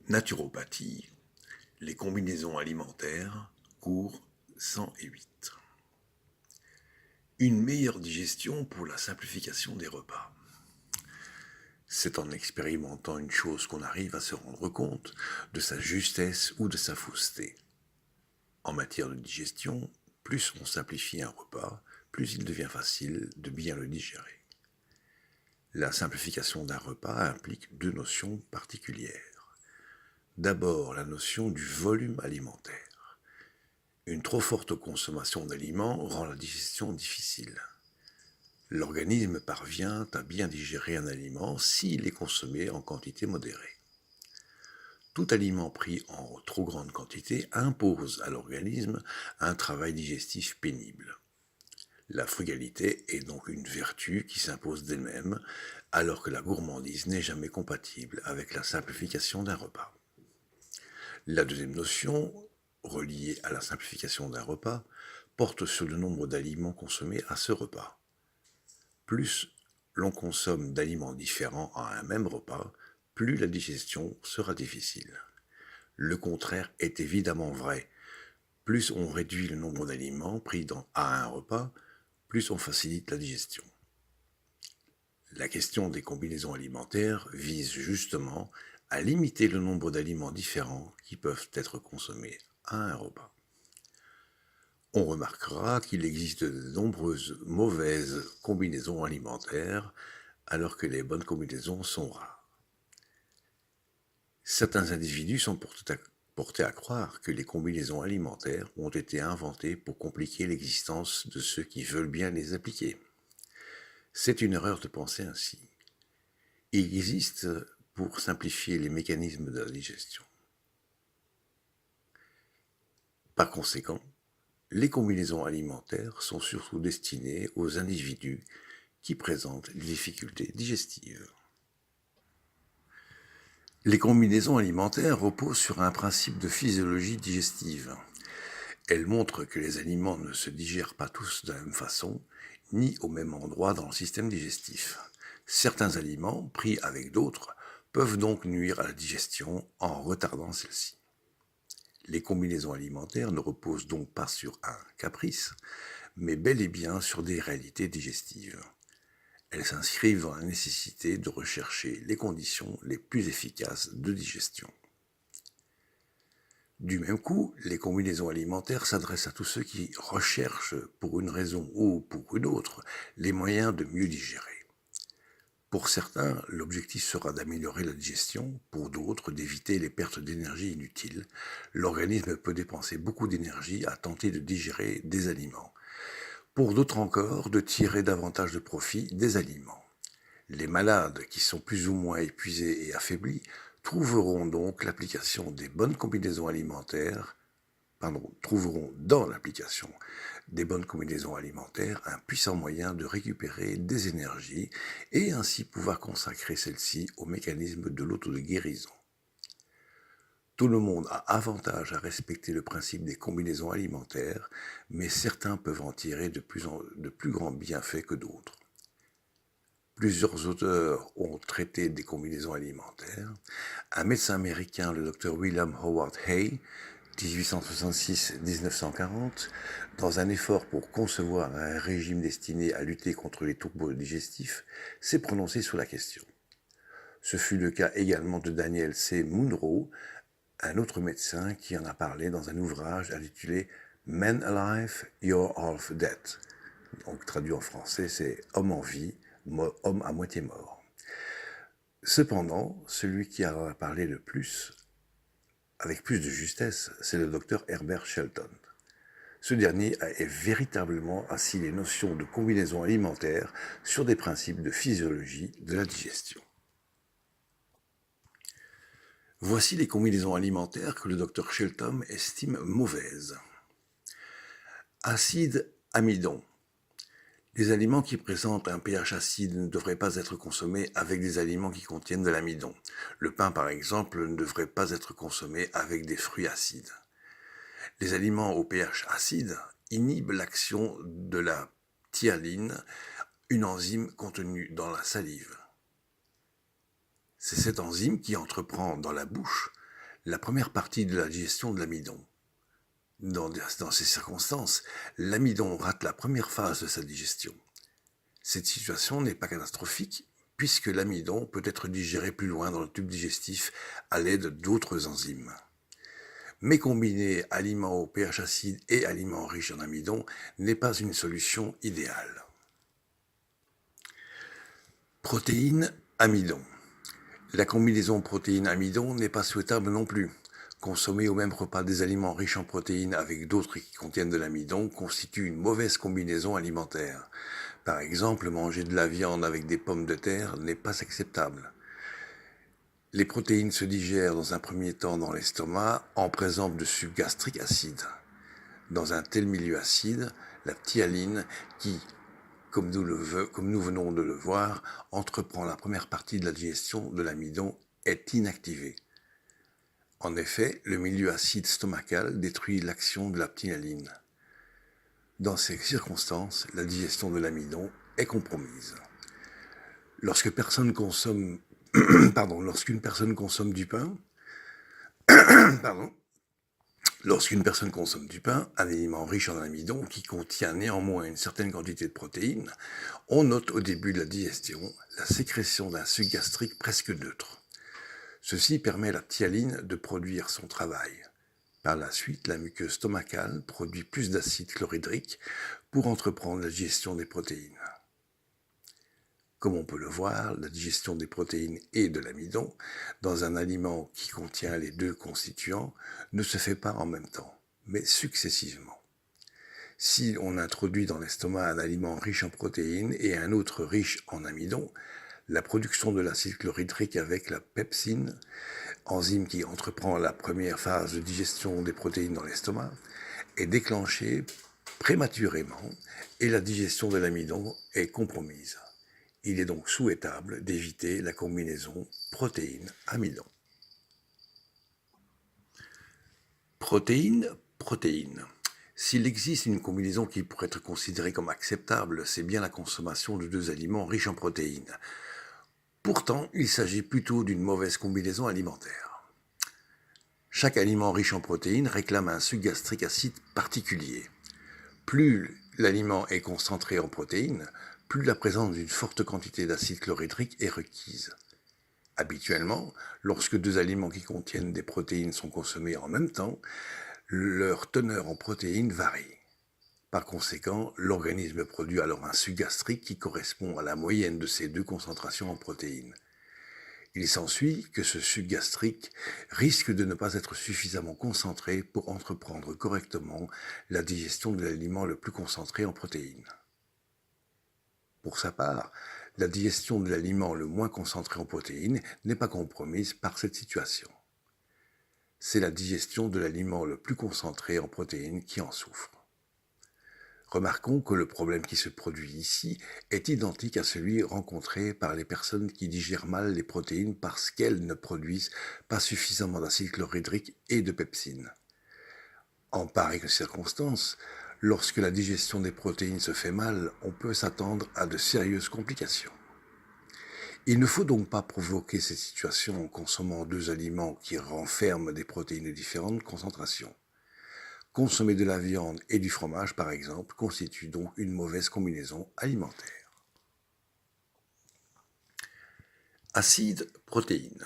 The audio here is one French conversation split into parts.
Naturopathie, les combinaisons alimentaires, cours 108. Une meilleure digestion pour la simplification des repas. C'est en expérimentant une chose qu'on arrive à se rendre compte de sa justesse ou de sa fausseté. En matière de digestion, plus on simplifie un repas, plus il devient facile de bien le digérer. La simplification d'un repas implique deux notions particulières. D'abord, la notion du volume alimentaire. Une trop forte consommation d'aliments rend la digestion difficile. L'organisme parvient à bien digérer un aliment s'il est consommé en quantité modérée. Tout aliment pris en trop grande quantité impose à l'organisme un travail digestif pénible. La frugalité est donc une vertu qui s'impose d'elle-même, alors que la gourmandise n'est jamais compatible avec la simplification d'un repas. La deuxième notion, reliée à la simplification d'un repas, porte sur le nombre d'aliments consommés à ce repas. Plus l'on consomme d'aliments différents à un même repas, plus la digestion sera difficile. Le contraire est évidemment vrai. Plus on réduit le nombre d'aliments pris à un repas, plus on facilite la digestion. La question des combinaisons alimentaires vise justement à limiter le nombre d'aliments différents qui peuvent être consommés à un repas. On remarquera qu'il existe de nombreuses mauvaises combinaisons alimentaires, alors que les bonnes combinaisons sont rares. Certains individus sont portés à croire que les combinaisons alimentaires ont été inventées pour compliquer l'existence de ceux qui veulent bien les appliquer. C'est une erreur de penser ainsi. Il existe pour simplifier les mécanismes de la digestion. Par conséquent, les combinaisons alimentaires sont surtout destinées aux individus qui présentent des difficultés digestives. Les combinaisons alimentaires reposent sur un principe de physiologie digestive. Elles montrent que les aliments ne se digèrent pas tous de la même façon, ni au même endroit dans le système digestif. Certains aliments, pris avec d'autres, peuvent donc nuire à la digestion en retardant celle-ci. Les combinaisons alimentaires ne reposent donc pas sur un caprice, mais bel et bien sur des réalités digestives. Elles s'inscrivent dans la nécessité de rechercher les conditions les plus efficaces de digestion. Du même coup, les combinaisons alimentaires s'adressent à tous ceux qui recherchent, pour une raison ou pour une autre, les moyens de mieux digérer. Pour certains, l'objectif sera d'améliorer la digestion, pour d'autres, d'éviter les pertes d'énergie inutiles. L'organisme peut dépenser beaucoup d'énergie à tenter de digérer des aliments. Pour d'autres encore, de tirer davantage de profit des aliments. Les malades qui sont plus ou moins épuisés et affaiblis trouveront donc l'application des bonnes combinaisons alimentaires, trouveront dans l'application des bonnes combinaisons alimentaires un puissant moyen de récupérer des énergies et ainsi pouvoir consacrer celles-ci au mécanisme de l'auto-guérison. Tout le monde a avantage à respecter le principe des combinaisons alimentaires, mais certains peuvent en tirer de plus grands bienfaits que d'autres. Plusieurs auteurs ont traité des combinaisons alimentaires. Un médecin américain, le Dr William Howard Hay, 1866-1940, dans un effort pour concevoir un régime destiné à lutter contre les troubles digestifs, s'est prononcé sur la question. Ce fut le cas également de Daniel C. Munro, un autre médecin qui en a parlé dans un ouvrage intitulé « Man Alive, You're Half Dead ». Donc traduit en français, c'est « Homme en vie, homme à moitié mort ». Cependant, celui qui en a parlé le plus, avec plus de justesse, c'est le docteur Herbert Shelton. Ce dernier a véritablement assis les notions de combinaison alimentaire sur des principes de physiologie de la digestion. Voici les combinaisons alimentaires que le docteur Shelton estime mauvaises. Acide amidon. Les aliments qui présentent un pH acide ne devraient pas être consommés avec des aliments qui contiennent de l'amidon. Le pain, par exemple, ne devrait pas être consommé avec des fruits acides. Les aliments au pH acide inhibent l'action de la ptyaline, une enzyme contenue dans la salive. C'est cette enzyme qui entreprend dans la bouche la première partie de la digestion de l'amidon. Dans ces circonstances, l'amidon rate la première phase de sa digestion. Cette situation n'est pas catastrophique, puisque l'amidon peut être digéré plus loin dans le tube digestif à l'aide d'autres enzymes. Mais combiner aliments au pH acide et aliments riches en amidon n'est pas une solution idéale. Protéines, amidon. La combinaison protéines-amidon n'est pas souhaitable non plus. Consommer au même repas des aliments riches en protéines avec d'autres qui contiennent de l'amidon constitue une mauvaise combinaison alimentaire. Par exemple, manger de la viande avec des pommes de terre n'est pas acceptable. Les protéines se digèrent dans un premier temps dans l'estomac en présence de suc gastrique acide. Dans un tel milieu acide, la ptyaline, qui, comme nous venons de le voir, entreprend la première partie de la digestion de l'amidon, est inactivée. En effet, le milieu acide stomacal détruit l'action de la ptyaline. Dans ces circonstances, la digestion de l'amidon est compromise. Lorsqu'une personne consomme du pain, un aliment riche en amidon qui contient néanmoins une certaine quantité de protéines, on note au début de la digestion la sécrétion d'un suc gastrique presque neutre. Ceci permet à la ptyaline de produire son travail. Par la suite, la muqueuse stomacale produit plus d'acide chlorhydrique pour entreprendre la digestion des protéines. Comme on peut le voir, la digestion des protéines et de l'amidon dans un aliment qui contient les deux constituants ne se fait pas en même temps, mais successivement. Si on introduit dans l'estomac un aliment riche en protéines et un autre riche en amidon, la production de l'acide chlorhydrique avec la pepsine, enzyme qui entreprend la première phase de digestion des protéines dans l'estomac, est déclenchée prématurément et la digestion de l'amidon est compromise. Il est donc souhaitable d'éviter la combinaison protéines-amidon. Protéines. S'il existe une combinaison qui pourrait être considérée comme acceptable, c'est bien la consommation de deux aliments riches en protéines. Pourtant, il s'agit plutôt d'une mauvaise combinaison alimentaire. Chaque aliment riche en protéines réclame un suc gastrique acide particulier. Plus l'aliment est concentré en protéines, plus la présence d'une forte quantité d'acide chlorhydrique est requise. Habituellement, lorsque deux aliments qui contiennent des protéines sont consommés en même temps, leur teneur en protéines varie. Par conséquent, l'organisme produit alors un suc gastrique qui correspond à la moyenne de ces deux concentrations en protéines. Il s'ensuit que ce suc gastrique risque de ne pas être suffisamment concentré pour entreprendre correctement la digestion de l'aliment le plus concentré en protéines. Pour sa part, la digestion de l'aliment le moins concentré en protéines n'est pas compromise par cette situation. C'est la digestion de l'aliment le plus concentré en protéines qui en souffre. Remarquons que le problème qui se produit ici est identique à celui rencontré par les personnes qui digèrent mal les protéines parce qu'elles ne produisent pas suffisamment d'acide chlorhydrique et de pepsine. En pareille circonstance, lorsque la digestion des protéines se fait mal, on peut s'attendre à de sérieuses complications. Il ne faut donc pas provoquer cette situation en consommant deux aliments qui renferment des protéines de différentes concentrations. Consommer de la viande et du fromage, par exemple, constitue donc une mauvaise combinaison alimentaire. Acide, protéines.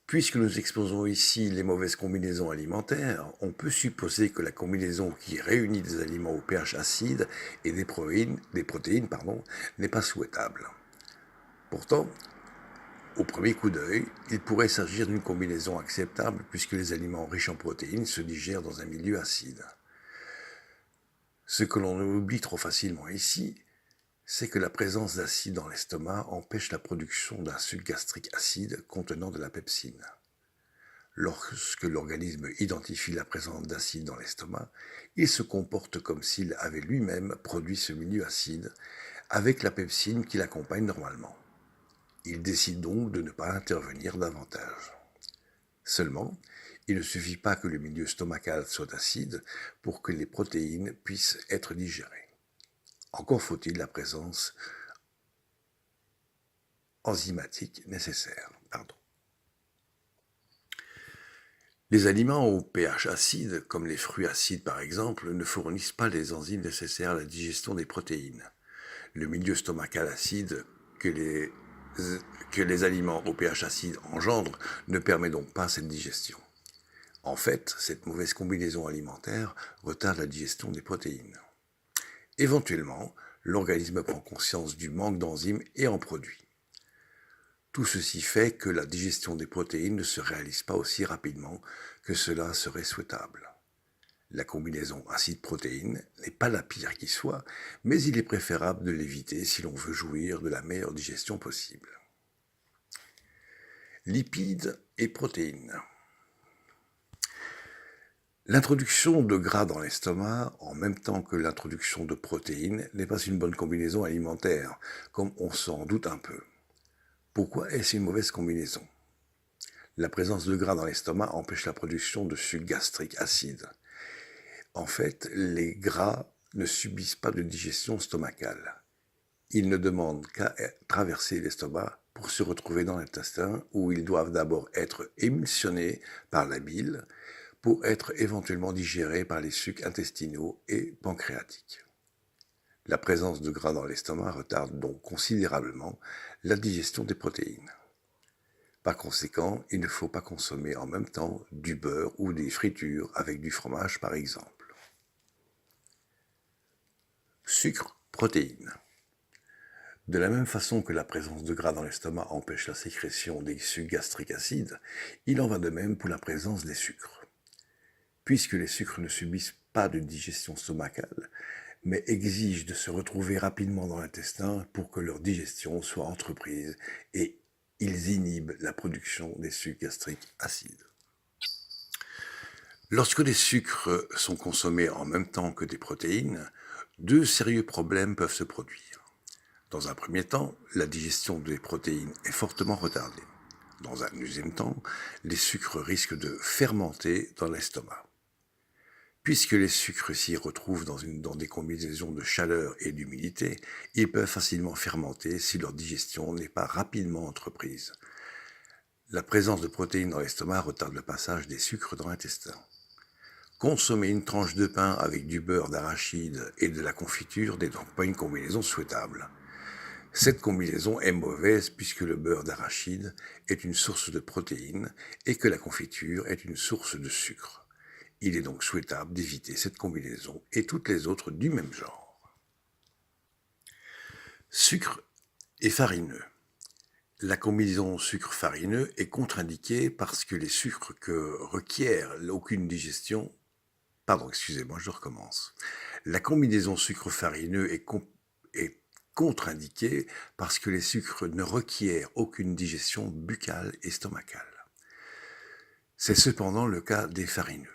Puisque nous exposons ici les mauvaises combinaisons alimentaires, on peut supposer que la combinaison qui réunit des aliments au pH acide et des protéines n'est pas souhaitable. Pourtant, au premier coup d'œil, il pourrait s'agir d'une combinaison acceptable puisque les aliments riches en protéines se digèrent dans un milieu acide. Ce que l'on oublie trop facilement ici, c'est que la présence d'acide dans l'estomac empêche la production d'un suc gastrique acide contenant de la pepsine. Lorsque l'organisme identifie la présence d'acide dans l'estomac, il se comporte comme s'il avait lui-même produit ce milieu acide avec la pepsine qui l'accompagne normalement. Il décide donc de ne pas intervenir davantage. Seulement, il ne suffit pas que le milieu stomacal soit acide pour que les protéines puissent être digérées. Encore faut-il la présence enzymatique nécessaire. Les aliments au pH acide, comme les fruits acides par exemple, ne fournissent pas les enzymes nécessaires à la digestion des protéines. Le milieu stomacal acide que les, que les aliments au pH acide engendrent ne permet donc pas cette digestion. En fait, cette mauvaise combinaison alimentaire retarde la digestion des protéines. Éventuellement, l'organisme prend conscience du manque d'enzymes et en produit. Tout ceci fait que la digestion des protéines ne se réalise pas aussi rapidement que cela serait souhaitable. La combinaison acide-protéine n'est pas la pire qui soit, mais il est préférable de l'éviter si l'on veut jouir de la meilleure digestion possible. Lipides et protéines. L'introduction de gras dans l'estomac, en même temps que l'introduction de protéines, n'est pas une bonne combinaison alimentaire, comme on s'en doute un peu. Pourquoi est-ce une mauvaise combinaison? La présence de gras dans l'estomac empêche la production de sucs gastriques acides. En fait, les gras ne subissent pas de digestion stomacale. Ils ne demandent qu'à traverser l'estomac pour se retrouver dans l'intestin où ils doivent d'abord être émulsionnés par la bile pour être éventuellement digérés par les sucs intestinaux et pancréatiques. La présence de gras dans l'estomac retarde donc considérablement la digestion des protéines. Par conséquent, il ne faut pas consommer en même temps du beurre ou des fritures avec du fromage par exemple. Sucre, protéines. De la même façon que la présence de gras dans l'estomac empêche la sécrétion des sucs gastriques acides, il en va de même pour la présence des sucres. Puisque les sucres ne subissent pas de digestion stomacale, mais exigent de se retrouver rapidement dans l'intestin pour que leur digestion soit entreprise et ils inhibent la production des sucs gastriques acides. Lorsque les sucres sont consommés en même temps que des protéines, deux sérieux problèmes peuvent se produire. Dans un premier temps, la digestion des protéines est fortement retardée. Dans un deuxième temps, les sucres risquent de fermenter dans l'estomac. Puisque les sucres s'y retrouvent dans des combinaisons de chaleur et d'humidité, ils peuvent facilement fermenter si leur digestion n'est pas rapidement entreprise. La présence de protéines dans l'estomac retarde le passage des sucres dans l'intestin. Consommer une tranche de pain avec du beurre d'arachide et de la confiture n'est donc pas une combinaison souhaitable. Cette combinaison est mauvaise puisque le beurre d'arachide est une source de protéines et que la confiture est une source de sucre. Il est donc souhaitable d'éviter cette combinaison et toutes les autres du même genre. Sucre et farineux. La combinaison sucre-farineux est contre-indiquée parce que les sucres que requièrent aucune digestion... La combinaison sucre-farineux est contre-indiquée parce que les sucres ne requièrent aucune digestion buccale et stomacale. C'est cependant le cas des farineux.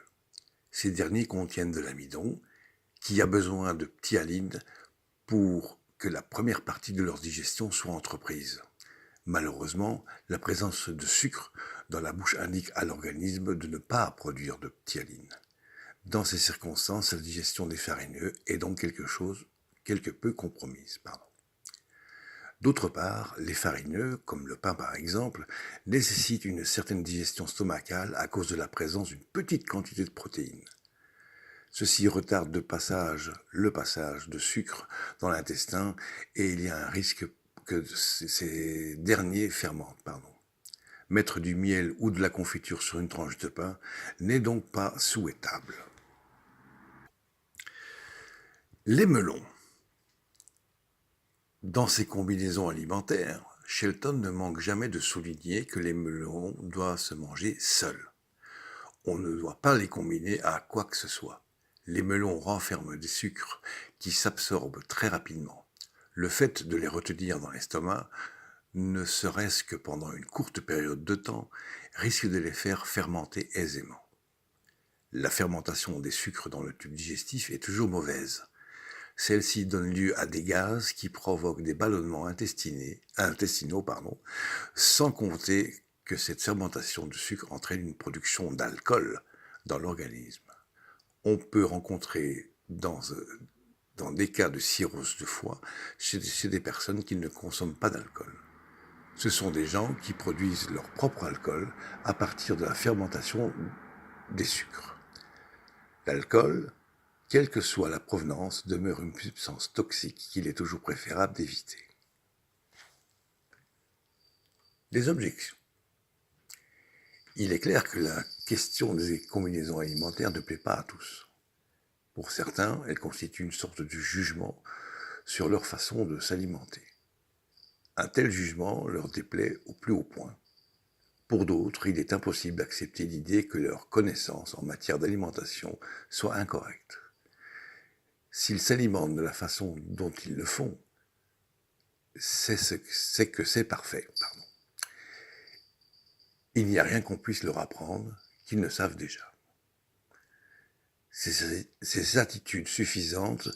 Ces derniers contiennent de l'amidon, qui a besoin de ptyalines pour que la première partie de leur digestion soit entreprise. Malheureusement, la présence de sucre dans la bouche indique à l'organisme de ne pas produire de ptyalines. Dans ces circonstances, la digestion des farineux est donc quelque peu compromise. D'autre part, les farineux, comme le pain par exemple, nécessitent une certaine digestion stomacale à cause de la présence d'une petite quantité de protéines. Ceci retarde le passage de sucre dans l'intestin et il y a un risque que ces derniers fermentent. Mettre du miel ou de la confiture sur une tranche de pain n'est donc pas souhaitable. Les melons. Dans ces combinaisons alimentaires, Shelton ne manque jamais de souligner que les melons doivent se manger seuls. On ne doit pas les combiner à quoi que ce soit. Les melons renferment des sucres qui s'absorbent très rapidement. Le fait de les retenir dans l'estomac, ne serait-ce que pendant une courte période de temps, risque de les faire fermenter aisément. La fermentation des sucres dans le tube digestif est toujours mauvaise. Celle-ci donne lieu à des gaz qui provoquent des ballonnements intestinaux, sans compter que cette fermentation de sucre entraîne une production d'alcool dans l'organisme. On peut rencontrer dans des cas de cirrhose de foie chez des personnes qui ne consomment pas d'alcool. Ce sont des gens qui produisent leur propre alcool à partir de la fermentation des sucres. L'alcool, quelle que soit la provenance, demeure une substance toxique qu'il est toujours préférable d'éviter. Les objections. Il est clair que la question des combinaisons alimentaires ne plaît pas à tous. Pour certains, elle constitue une sorte de jugement sur leur façon de s'alimenter. Un tel jugement leur déplaît au plus haut point. Pour d'autres, il est impossible d'accepter l'idée que leur connaissance en matière d'alimentation soit incorrecte. S'ils s'alimentent de la façon dont ils le font, c'est que c'est parfait. Il n'y a rien qu'on puisse leur apprendre qu'ils ne savent déjà. Ces attitudes suffisantes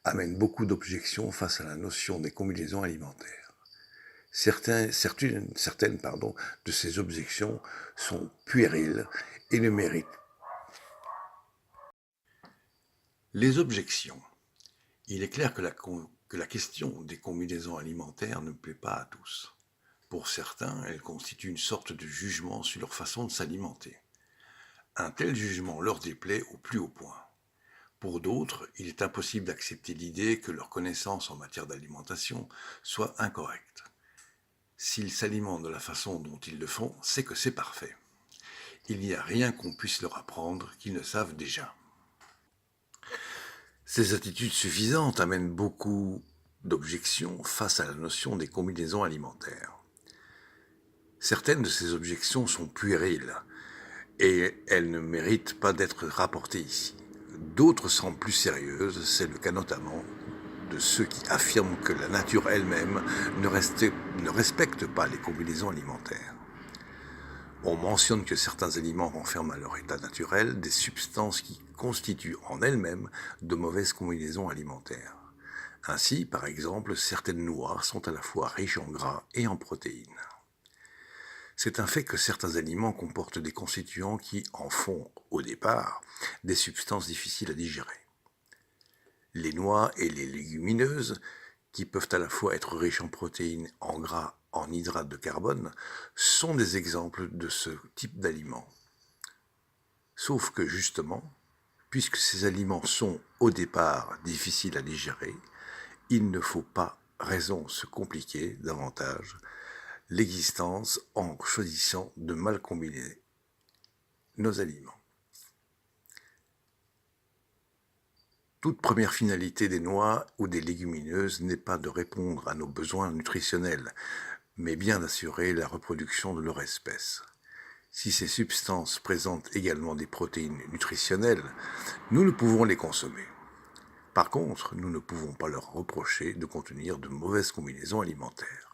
amènent beaucoup d'objections face à la notion des combinaisons alimentaires. Certaines de ces objections sont puériles et ne méritent. Les objections. Il est clair que la question des combinaisons alimentaires ne plaît pas à tous. Pour certains, elle constitue une sorte de jugement sur leur façon de s'alimenter. Un tel jugement leur déplaît au plus haut point. Pour d'autres, il est impossible d'accepter l'idée que leur connaissance en matière d'alimentation soit incorrecte. S'ils s'alimentent de la façon dont ils le font, c'est que c'est parfait. Il n'y a rien qu'on puisse leur apprendre qu'ils ne savent déjà. Ces attitudes suffisantes amènent beaucoup d'objections face à la notion des combinaisons alimentaires. Certaines de ces objections sont puériles et elles ne méritent pas d'être rapportées ici. D'autres semblent plus sérieuses, c'est le cas notamment de ceux qui affirment que la nature elle-même ne respecte pas les combinaisons alimentaires. On mentionne que certains aliments renferment à leur état naturel des substances qui constituent en elles-mêmes de mauvaises combinaisons alimentaires. Ainsi, par exemple, certaines noix sont à la fois riches en gras et en protéines. C'est un fait que certains aliments comportent des constituants qui en font, au départ, des substances difficiles à digérer. Les noix et les légumineuses, qui peuvent à la fois être riches en protéines, en gras, en hydrates de carbone, sont des exemples de ce type d'aliments. Sauf que justement, puisque ces aliments sont au départ difficiles à digérer, il ne faut pas raison se compliquer davantage l'existence en choisissant de mal combiner nos aliments. Toute première finalité des noix ou des légumineuses n'est pas de répondre à nos besoins nutritionnels, mais bien d'assurer la reproduction de leur espèce. Si ces substances présentent également des protéines nutritionnelles, nous ne pouvons les consommer. Par contre, nous ne pouvons pas leur reprocher de contenir de mauvaises combinaisons alimentaires.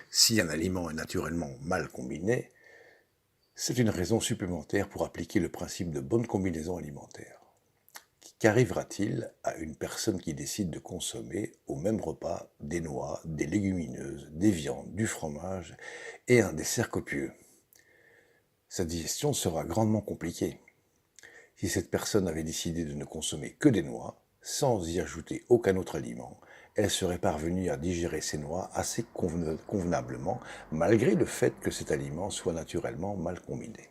Si un aliment est naturellement mal combiné, c'est une raison supplémentaire pour appliquer le principe de bonne combinaison alimentaire. Qu'arrivera-t-il à une personne qui décide de consommer au même repas des noix, des légumineuses, des viandes, du fromage et un dessert copieux? Sa digestion sera grandement compliquée. Si cette personne avait décidé de ne consommer que des noix, sans y ajouter aucun autre aliment, elle serait parvenue à digérer ces noix assez convenablement, malgré le fait que cet aliment soit naturellement mal combiné.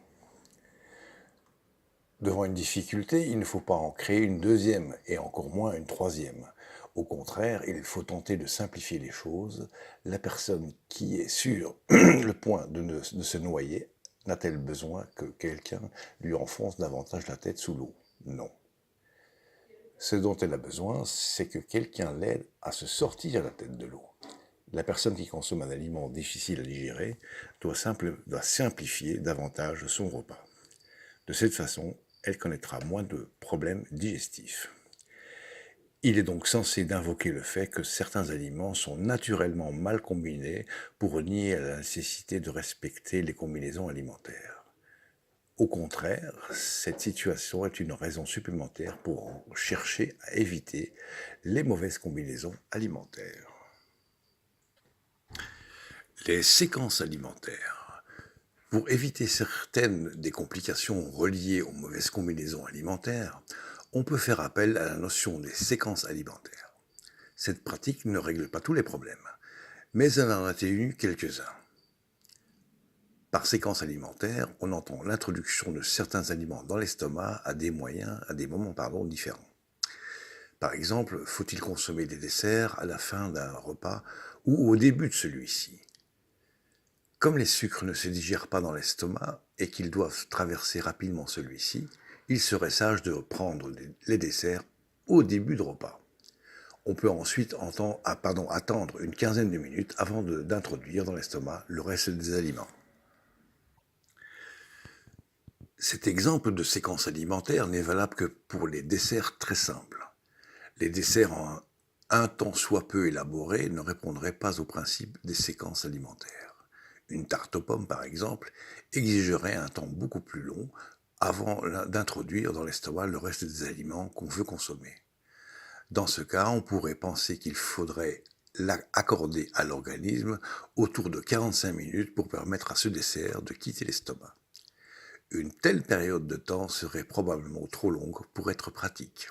Devant une difficulté, il ne faut pas en créer une deuxième, et encore moins une troisième. Au contraire, il faut tenter de simplifier les choses. La personne qui est sur le point de se noyer n'a-t-elle besoin que quelqu'un lui enfonce davantage la tête sous l'eau? Non. Ce dont elle a besoin, c'est que quelqu'un l'aide à se sortir la tête de l'eau. La personne qui consomme un aliment difficile à digérer doit simplifier davantage son repas. De cette façon, elle connaîtra moins de problèmes digestifs. Il est donc censé d'invoquer le fait que certains aliments sont naturellement mal combinés pour nier à la nécessité de respecter les combinaisons alimentaires. Au contraire, cette situation est une raison supplémentaire pour chercher à éviter les mauvaises combinaisons alimentaires. Les séquences alimentaires. Pour éviter certaines des complications reliées aux mauvaises combinaisons alimentaires, on peut faire appel à la notion des séquences alimentaires. Cette pratique ne règle pas tous les problèmes, mais elle en atténue quelques-uns. Par séquence alimentaire, on entend l'introduction de certains aliments dans l'estomac à des moments différents. Par exemple, faut-il consommer des desserts à la fin d'un repas ou au début de celui-ci? Comme les sucres ne se digèrent pas dans l'estomac et qu'ils doivent traverser rapidement celui-ci, il serait sage de prendre les desserts au début de repas. On peut ensuite attendre une quinzaine de minutes avant d'introduire dans l'estomac le reste des aliments. Cet exemple de séquence alimentaire n'est valable que pour les desserts très simples. Les desserts en un tant soit peu élaborés ne répondraient pas au principe des séquences alimentaires. Une tarte aux pommes, par exemple, exigerait un temps beaucoup plus long avant d'introduire dans l'estomac le reste des aliments qu'on veut consommer. Dans ce cas, on pourrait penser qu'il faudrait accorder à l'organisme autour de 45 minutes pour permettre à ce dessert de quitter l'estomac. Une telle période de temps serait probablement trop longue pour être pratique.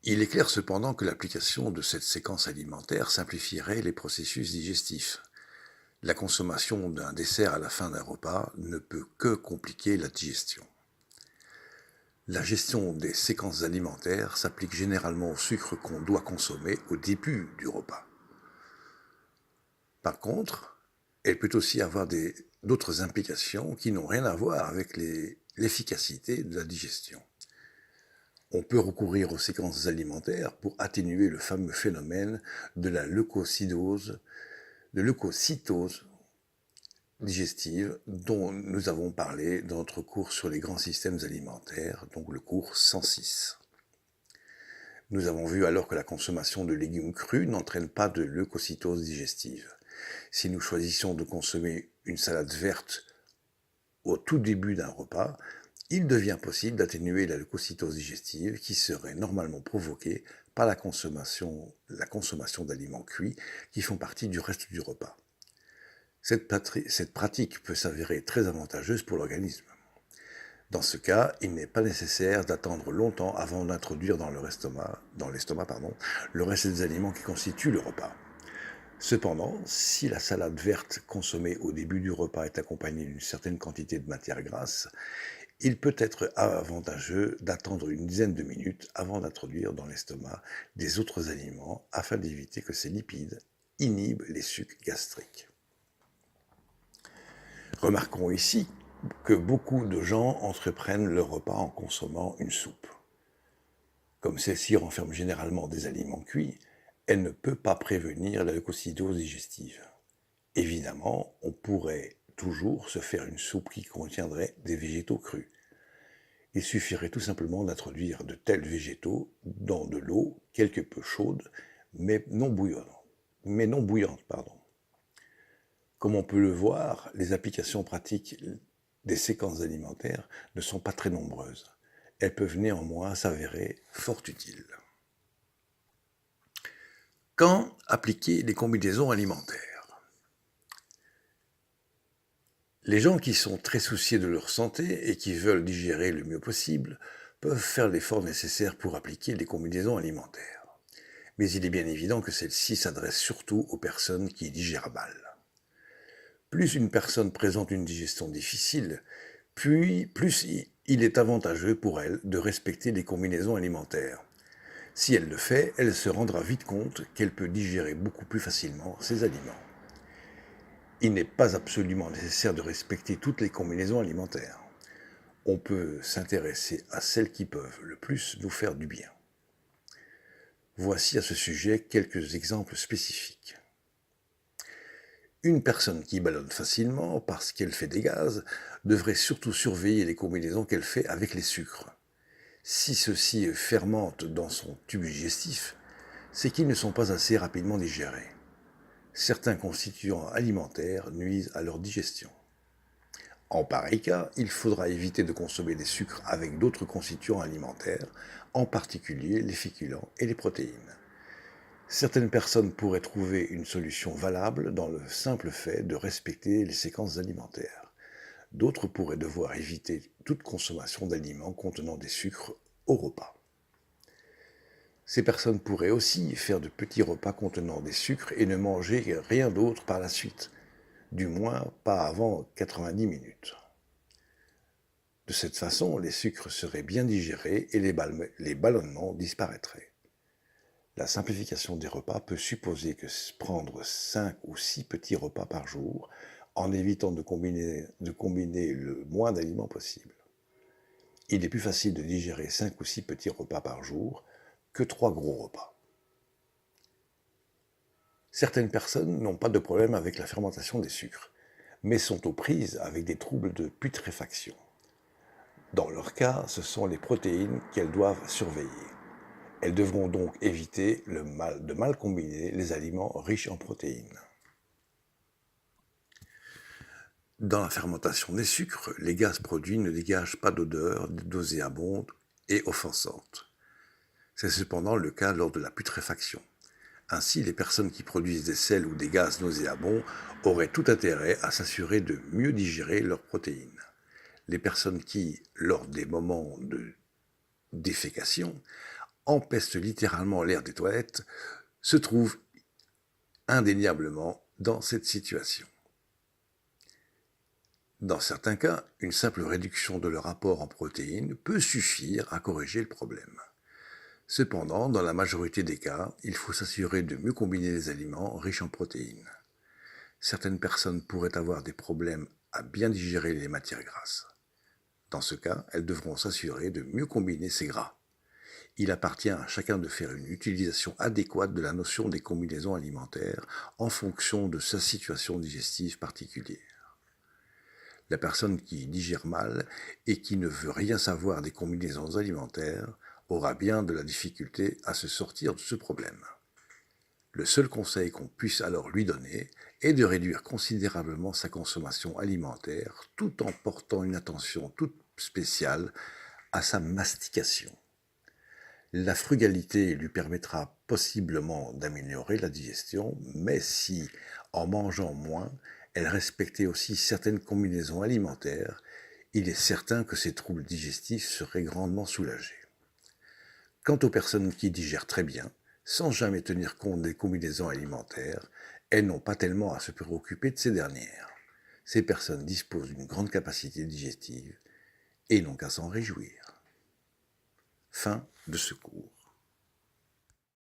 Il est clair cependant que l'application de cette séquence alimentaire simplifierait les processus digestifs. La consommation d'un dessert à la fin d'un repas ne peut que compliquer la digestion. La gestion des séquences alimentaires s'applique généralement au sucre qu'on doit consommer au début du repas. Par contre, elle peut aussi avoir d'autres implications qui n'ont rien à voir avec l'efficacité de la digestion. On peut recourir aux séquences alimentaires pour atténuer le fameux phénomène de la leucocytose digestive dont nous avons parlé dans notre cours sur les grands systèmes alimentaires, donc le cours 106. Nous avons vu alors que la consommation de légumes crus n'entraîne pas de leucocytose digestive. Si nous choisissons de consommer une salade verte au tout début d'un repas, il devient possible d'atténuer la leucocytose digestive qui serait normalement provoquée par la consommation d'aliments cuits qui font partie du reste du repas. Cette pratique peut s'avérer très avantageuse pour l'organisme. Dans ce cas, il n'est pas nécessaire d'attendre longtemps avant d'introduire dans l'estomac, le reste des aliments qui constituent le repas. Cependant, si la salade verte consommée au début du repas est accompagnée d'une certaine quantité de matière grasse, il peut être avantageux d'attendre une dizaine de minutes avant d'introduire dans l'estomac des autres aliments afin d'éviter que ces lipides inhibent les sucs gastriques. Remarquons ici que beaucoup de gens entreprennent leur repas en consommant une soupe. Comme celle-ci renferme généralement des aliments cuits, elle ne peut pas prévenir la leucocytose digestive. Évidemment, on pourrait toujours se faire une soupe qui contiendrait des végétaux crus. Il suffirait tout simplement d'introduire de tels végétaux dans de l'eau quelque peu chaude, mais non bouillante. Comme on peut le voir, les applications pratiques des séquences alimentaires ne sont pas très nombreuses. Elles peuvent néanmoins s'avérer fort utiles. Quand appliquer les combinaisons alimentaires? Les gens qui sont très soucieux de leur santé et qui veulent digérer le mieux possible peuvent faire l'effort nécessaire pour appliquer les combinaisons alimentaires. Mais il est bien évident que celles-ci s'adressent surtout aux personnes qui digèrent mal. Plus une personne présente une digestion difficile, plus il est avantageux pour elle de respecter les combinaisons alimentaires. Si elle le fait, elle se rendra vite compte qu'elle peut digérer beaucoup plus facilement ces aliments. Il n'est pas absolument nécessaire de respecter toutes les combinaisons alimentaires. On peut s'intéresser à celles qui peuvent le plus nous faire du bien. Voici à ce sujet quelques exemples spécifiques. Une personne qui ballonne facilement parce qu'elle fait des gaz devrait surtout surveiller les combinaisons qu'elle fait avec les sucres. Si ceux-ci fermentent dans son tube digestif, c'est qu'ils ne sont pas assez rapidement digérés. Certains constituants alimentaires nuisent à leur digestion. En pareil cas, il faudra éviter de consommer des sucres avec d'autres constituants alimentaires, en particulier les féculents et les protéines. Certaines personnes pourraient trouver une solution valable dans le simple fait de respecter les séquences alimentaires. D'autres pourraient devoir éviter toute consommation d'aliments contenant des sucres au repas. Ces personnes pourraient aussi faire de petits repas contenant des sucres et ne manger rien d'autre par la suite. du moins pas avant 90 minutes. De cette façon, les sucres seraient bien digérés et les ballonnements disparaîtraient. La simplification des repas peut supposer que prendre 5 ou 6 petits repas par jour en évitant de combiner le moins d'aliments possible. Il est plus facile de digérer 5 ou 6 petits repas par jour que 3 gros repas. Certaines personnes n'ont pas de problème avec la fermentation des sucres, mais sont aux prises avec des troubles de putréfaction. Dans leur cas, ce sont les protéines qu'elles doivent surveiller. Elles devront donc éviter de mal combiner les aliments riches en protéines. Dans la fermentation des sucres, les gaz produits ne dégagent pas d'odeur nauséabonde et offensante. C'est cependant le cas lors de la putréfaction. Ainsi, les personnes qui produisent des sels ou des gaz nauséabonds auraient tout intérêt à s'assurer de mieux digérer leurs protéines. Les personnes qui, lors des moments de défécation, empestent littéralement l'air des toilettes, se trouvent indéniablement dans cette situation. Dans certains cas, une simple réduction de leur apport en protéines peut suffire à corriger le problème. Cependant, dans la majorité des cas, il faut s'assurer de mieux combiner les aliments riches en protéines. Certaines personnes pourraient avoir des problèmes à bien digérer les matières grasses. Dans ce cas, elles devront s'assurer de mieux combiner ces gras. Il appartient à chacun de faire une utilisation adéquate de la notion des combinaisons alimentaires en fonction de sa situation digestive particulière. La personne qui digère mal et qui ne veut rien savoir des combinaisons alimentaires aura bien de la difficulté à se sortir de ce problème. Le seul conseil qu'on puisse alors lui donner est de réduire considérablement sa consommation alimentaire tout en portant une attention toute spéciale à sa mastication. La frugalité lui permettra possiblement d'améliorer la digestion, mais si, en mangeant moins, elle respectait aussi certaines combinaisons alimentaires, il est certain que ses troubles digestifs seraient grandement soulagés. Quant aux personnes qui digèrent très bien, sans jamais tenir compte des combinaisons alimentaires, elles n'ont pas tellement à se préoccuper de ces dernières. Ces personnes disposent d'une grande capacité digestive et n'ont qu'à s'en réjouir. Fin de ce cours.